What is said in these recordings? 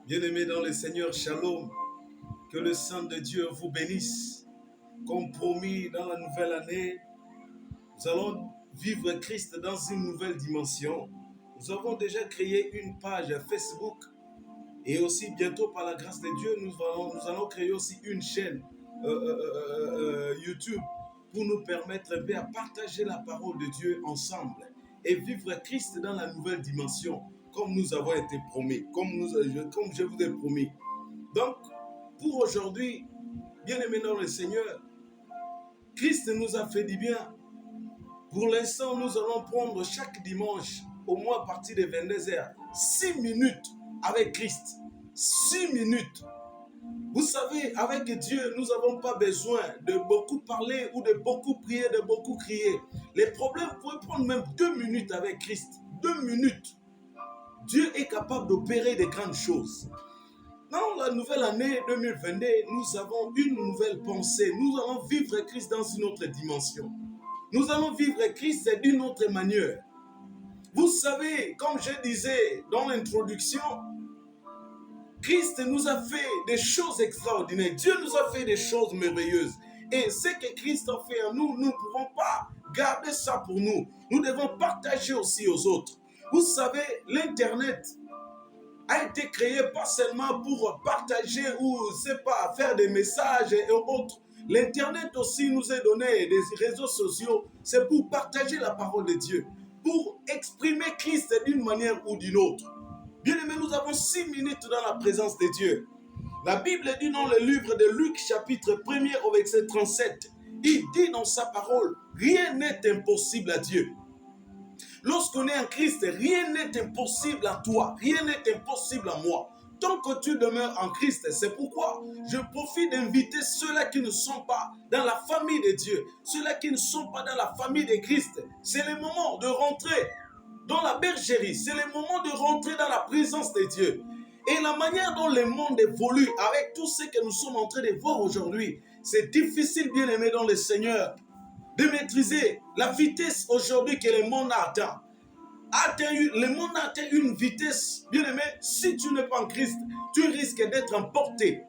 Bien-aimés dans le Seigneur, Shalom, que le sang de Dieu vous bénisse. Comme promis dans la nouvelle année, nous allons vivre Christ dans une nouvelle dimension. Nous avons déjà créé une page Facebook et aussi bientôt par la grâce de Dieu, nous allons créer aussi une chaîne YouTube pour nous permettre à partager la parole de Dieu ensemble et vivre Christ dans la nouvelle dimension comme nous avons été promis, comme je vous ai promis. Donc, pour aujourd'hui, bien-aimés dans le Seigneur, Christ nous a fait du bien. Pour l'instant, nous allons prendre chaque dimanche, au moins à partir de 22h, 6 minutes avec Christ. 6 minutes. Vous savez, avec Dieu, nous n'avons pas besoin de beaucoup parler ou de beaucoup prier, de beaucoup crier. Les problèmes, vous pouvez prendre même 2 minutes avec Christ. 2 minutes. Dieu est capable d'opérer de grandes choses. Dans la nouvelle année 2022, nous avons une nouvelle pensée. Nous allons vivre Christ dans une autre dimension. Nous allons vivre Christ d'une autre manière. Vous savez, comme je disais dans l'introduction, Christ nous a fait des choses extraordinaires. Dieu nous a fait des choses merveilleuses. Et ce que Christ a fait en nous, nous ne pouvons pas garder ça pour nous. Nous devons partager aussi aux autres. Vous savez, l'Internet a été créé pas seulement pour partager ou, c'est pas, faire des messages et autres. L'Internet aussi nous a donné des réseaux sociaux. C'est pour partager la parole de Dieu, pour exprimer Christ d'une manière ou d'une autre. Bien aimé, nous avons 6 minutes dans la présence de Dieu. La Bible dit dans le livre de Luc, chapitre 1er au verset 37, il dit dans sa parole, rien n'est impossible à Dieu. Lorsqu'on est en Christ, rien n'est impossible à toi, rien n'est impossible à moi. Tant que tu demeures en Christ, c'est pourquoi je profite d'inviter ceux-là qui ne sont pas dans la famille de Dieu, ceux-là qui ne sont pas dans la famille de Christ. C'est le moment de rentrer dans la bergerie, c'est le moment de rentrer dans la présence de Dieu. Et la manière dont le monde évolue, avec tout ce que nous sommes en train de voir aujourd'hui, c'est difficile, bien aimé dans le Seigneur, de maîtriser la vitesse aujourd'hui que le monde a atteint. Le monde a atteint une vitesse, bien aimé, si tu n'es pas en Christ, tu risques d'être emporté.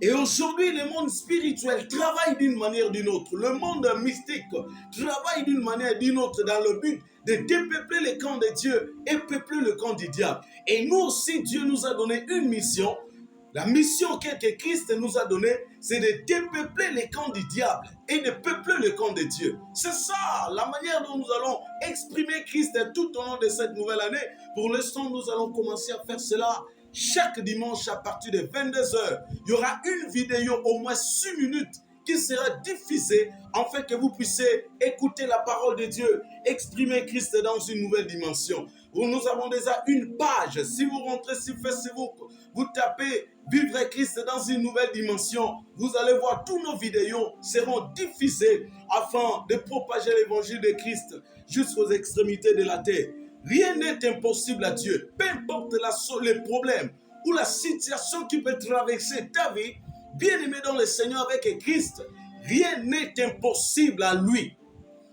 Et aujourd'hui, le monde spirituel travaille d'une manière ou d'une autre. Le monde mystique travaille d'une manière ou d'une autre dans le but de dépeupler le camp de Dieu et peupler le camp du diable. Et nous aussi, Dieu nous a donné une mission. La mission que Christ nous a donnée, c'est de dépeupler les camps du diable et de peupler le camp de Dieu. C'est ça, la manière dont nous allons exprimer Christ tout au long de cette nouvelle année. Pour l'instant, nous allons commencer à faire cela chaque dimanche à partir de 22h. Il y aura une vidéo, au moins 6 minutes, qui sera diffusée afin que vous puissiez écouter la parole de Dieu, exprimer Christ dans une nouvelle dimension. Nous avons déjà une page. Si vous rentrez sur Facebook, vous tapez Vivre Christ dans une nouvelle dimension, vous allez voir tous nos vidéos seront diffusées afin de propager l'évangile de Christ jusqu'aux extrémités de la terre. Rien n'est impossible à Dieu. Peu importe les problèmes ou la situation qui peut traverser ta vie, bien aimé dans le Seigneur avec Christ, rien n'est impossible à lui.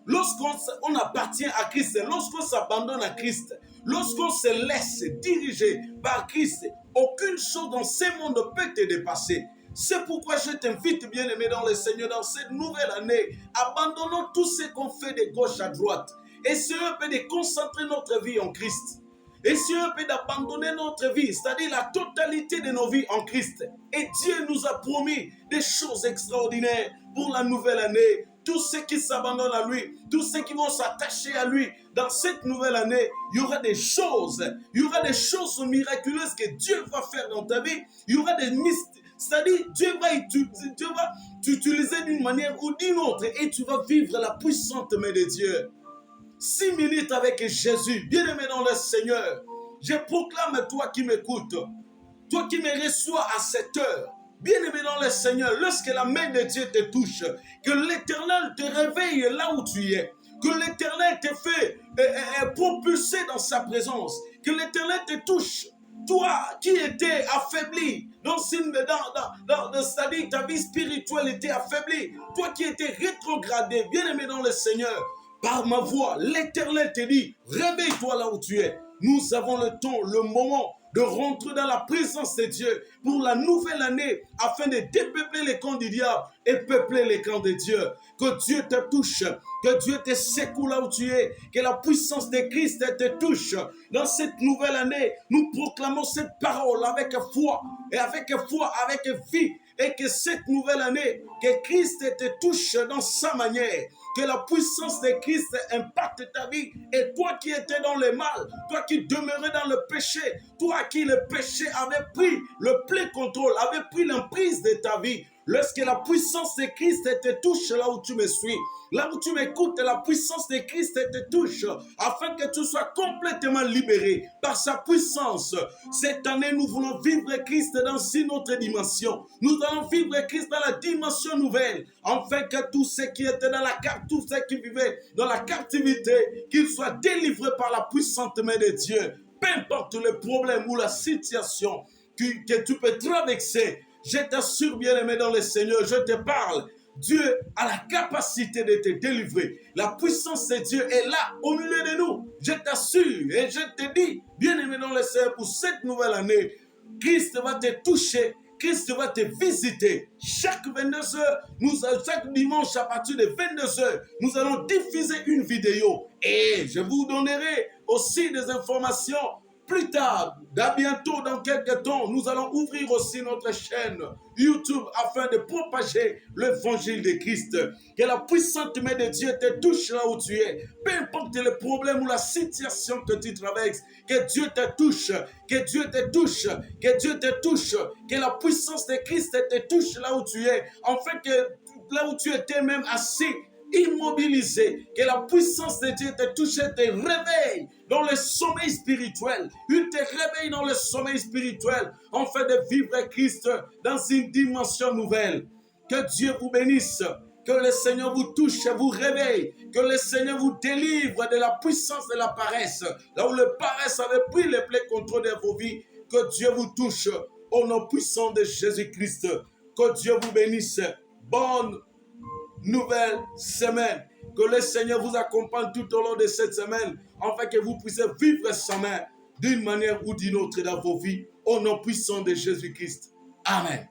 Lorsqu'on appartient à Christ, lorsqu'on s'abandonne à Christ, lorsqu'on se laisse diriger par Christ, aucune chose dans ce monde peut te dépasser. C'est pourquoi je t'invite, bien-aimé dans le Seigneur, dans cette nouvelle année, abandonnons tout ce qu'on fait de gauche à droite. Essayons un peu de concentrer notre vie en Christ. Essayons un peu d'abandonner notre vie, c'est-à-dire la totalité de nos vies en Christ. Et Dieu nous a promis des choses extraordinaires pour la nouvelle année. Tous ceux qui s'abandonnent à lui, tous ceux qui vont s'attacher à lui, dans cette nouvelle année, il y aura des choses miraculeuses que Dieu va faire dans ta vie. Il y aura des mystères, c'est-à-dire Dieu va t'utiliser d'une manière ou d'une autre et tu vas vivre la puissante main de Dieu. 6 minutes avec Jésus, bien-aimé dans le Seigneur. Je proclame, toi qui m'écoutes, toi qui me reçois à cette heure, bien-aimé dans le Seigneur, lorsque la main de Dieu te touche, que l'Éternel te réveille là où tu es, que l'Éternel te fait propulser dans sa présence, que l'Éternel te touche. Toi qui étais affaibli, c'est-à-dire ta vie spirituelle était affaiblie, toi qui étais rétrogradé, bien-aimé dans le Seigneur, par ma voix, l'Éternel te dit, réveille-toi là où tu es. Nous avons le temps, le moment de rentrer dans la présence de Dieu pour la nouvelle année afin de dépeupler les camps du diable et peupler les camps de Dieu. Que Dieu te touche, que Dieu te secoue là où tu es, que la puissance de Christ te touche. Dans cette nouvelle année, nous proclamons cette parole avec foi, avec vie, et que cette nouvelle année, que Christ te touche dans sa manière, que la puissance de Christ impacte ta vie, et toi qui étais dans le mal, toi qui demeurais dans le péché, toi qui le péché avait pris le plein contrôle, avait pris l'emprise de ta vie, lorsque la puissance de Christ te touche là où tu me suis, là où tu m'écoutes, la puissance de Christ te touche, afin que tu sois complètement libéré par sa puissance. Cette année, nous voulons vivre Christ dans une autre dimension. Nous allons vivre Christ dans la dimension nouvelle, afin que tous ceux qui étaient dans la carte, tous ceux qui vivaient dans la captivité, qu'ils soient délivrés par la puissante main de Dieu. Peu importe le problème ou la situation que tu peux traverser, je t'assure, bien-aimé dans le Seigneur, je te parle. Dieu a la capacité de te délivrer. La puissance de Dieu est là, au milieu de nous. Je t'assure et je te dis, bien-aimé dans le Seigneur, pour cette nouvelle année, Christ va te toucher, Christ va te visiter. Chaque 22h, chaque dimanche à partir de 22h, nous allons diffuser une vidéo. Et je vous donnerai aussi des informations plus tard, bientôt, dans quelques temps, nous allons ouvrir aussi notre chaîne YouTube afin de propager l'évangile de Christ. Que la puissante main de Dieu te touche là où tu es. Peu importe le problème ou la situation que tu traverses, que Dieu te touche, que Dieu te touche, que Dieu te touche, que la puissance de Christ te touche là où tu es, afin que là où tu étais même assis, immobilisé, que la puissance de Dieu te touche et te réveille dans le sommeil spirituel. Il te réveille dans le sommeil spirituel afin de vivre Christ dans une dimension nouvelle. Que Dieu vous bénisse, que le Seigneur vous touche et vous réveille, que le Seigneur vous délivre de la puissance de la paresse, là où le paresse avait pris le plein contrôle de vos vies. Que Dieu vous touche au nom puissant de Jésus-Christ. Que Dieu vous bénisse. Bonne nouvelle semaine. Que le Seigneur vous accompagne tout au long de cette semaine, afin que vous puissiez vivre sa main d'une manière ou d'une autre dans vos vies, au nom puissant de Jésus-Christ. Amen.